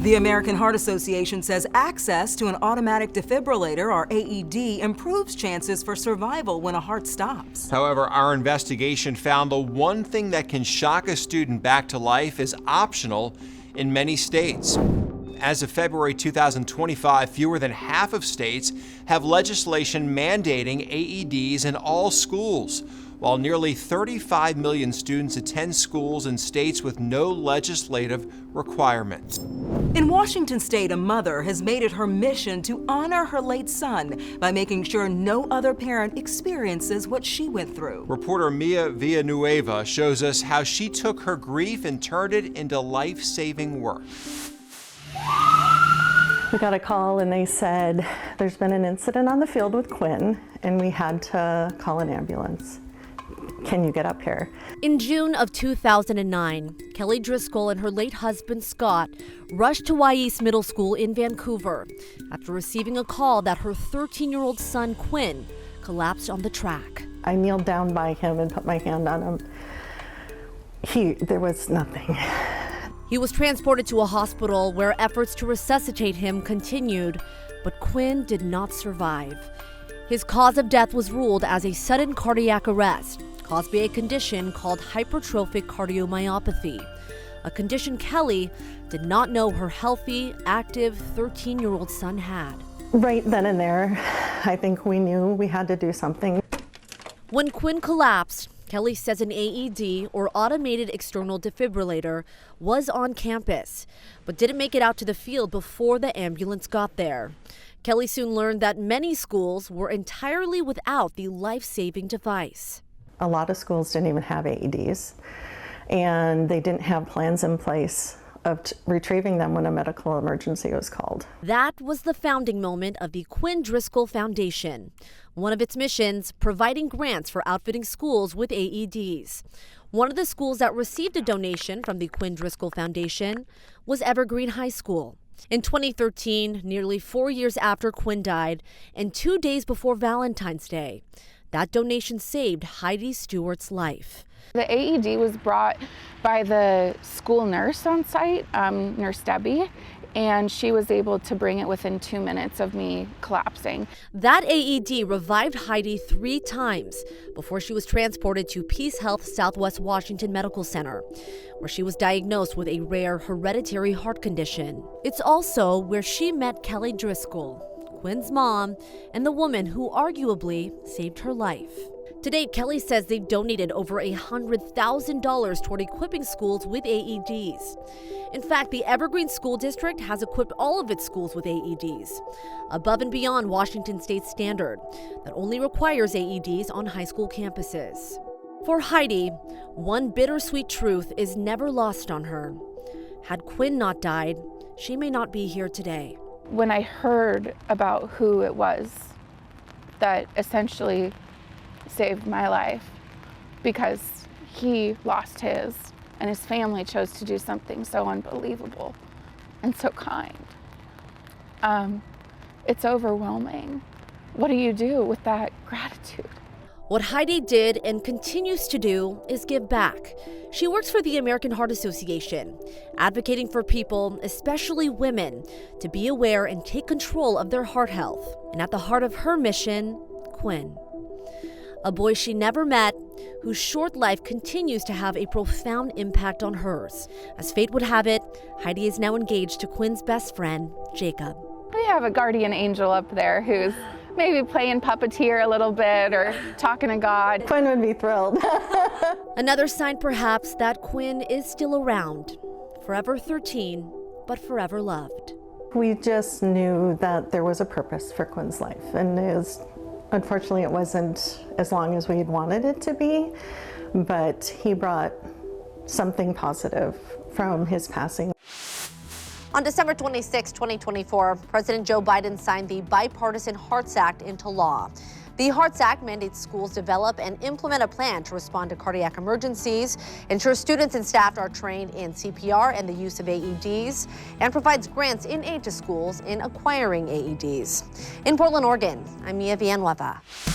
The American Heart Association says access to an automatic defibrillator, or AED, improves chances for survival when a heart stops. However, our investigation found the one thing that can shock a student back to life is optional in many states. As of February 2025, fewer than half of states have legislation mandating AEDs in all schools, while nearly 35 million students attend schools in states with no legislative requirements. In Washington state, a mother has made it her mission to honor her late son by making sure no other parent experiences what she went through. Reporter Mia Villanueva shows us how she took her grief and turned it into life-saving work. We got a call and they said, there's been an incident on the field with Quinn and we had to call an ambulance. Can you get up here? In June of 2009, Kelly Driscoll and her late husband, Scott, rushed to Wy'east Middle School in Vancouver after receiving a call that her 13-year-old son, Quinn, collapsed on the track. I kneeled down by him and put my hand on him. There was nothing. He was transported to a hospital where efforts to resuscitate him continued, but Quinn did not survive. His cause of death was ruled as a sudden cardiac arrest caused by a condition called hypertrophic cardiomyopathy, a condition Kelly did not know her healthy, active 13-year-old son had. Right then and there, I think we knew we had to do something. When Quinn collapsed, Kelly says an AED, or automated external defibrillator, was on campus, but didn't make it out to the field before the ambulance got there. Kelly soon learned that many schools were entirely without the life-saving device. A lot of schools didn't even have AEDs, and they didn't have plans in place of retrieving them when a medical emergency was called. That was the founding moment of the Quinn Driscoll Foundation. One of its missions, providing grants for outfitting schools with AEDs. One of the schools that received a donation from the Quinn Driscoll Foundation was Evergreen High School. In 2013, nearly 4 years after Quinn died, and 2 days before Valentine's Day, that donation saved Heidi Stewart's life. The AED was brought by the school nurse on site, Nurse Debbie, and she was able to bring it within 2 minutes of me collapsing. That AED revived Heidi 3 times before she was transported to Peace Health Southwest Washington Medical Center, where she was diagnosed with a rare hereditary heart condition. It's also where she met Kelly Driscoll, Quinn's mom, and the woman who arguably saved her life. To date, Kelly says they've donated over $100,000 toward equipping schools with AEDs. In fact, the Evergreen School District has equipped all of its schools with AEDs, above and beyond Washington State's standard that only requires AEDs on high school campuses. For Heidi, one bittersweet truth is never lost on her. Had Quinn not died, she may not be here today. When I heard about who it was that essentially saved my life, because he lost his and his family chose to do something so unbelievable and so kind, it's overwhelming. What do you do with that gratitude? What Heidi did and continues to do is give back. She works for the American Heart Association, advocating for people, especially women, to be aware and take control of their heart health. And at the heart of her mission, Quinn. A boy she never met, whose short life continues to have a profound impact on hers. As fate would have it, Heidi is now engaged to Quinn's best friend, Jacob. We have a guardian angel up there who's maybe playing puppeteer a little bit or talking to God. Quinn would be thrilled. Another sign perhaps that Quinn is still around, forever 13, but forever loved. We just knew that there was a purpose for Quinn's life, and unfortunately it wasn't as long as we'd wanted it to be, but he brought something positive from his passing. On December 26, 2024, President Joe Biden signed the Bipartisan Hearts Act into law. The Hearts Act mandates schools develop and implement a plan to respond to cardiac emergencies, ensures students and staff are trained in CPR and the use of AEDs, and provides grants in aid to schools in acquiring AEDs. In Portland, Oregon, I'm Mia Villanueva.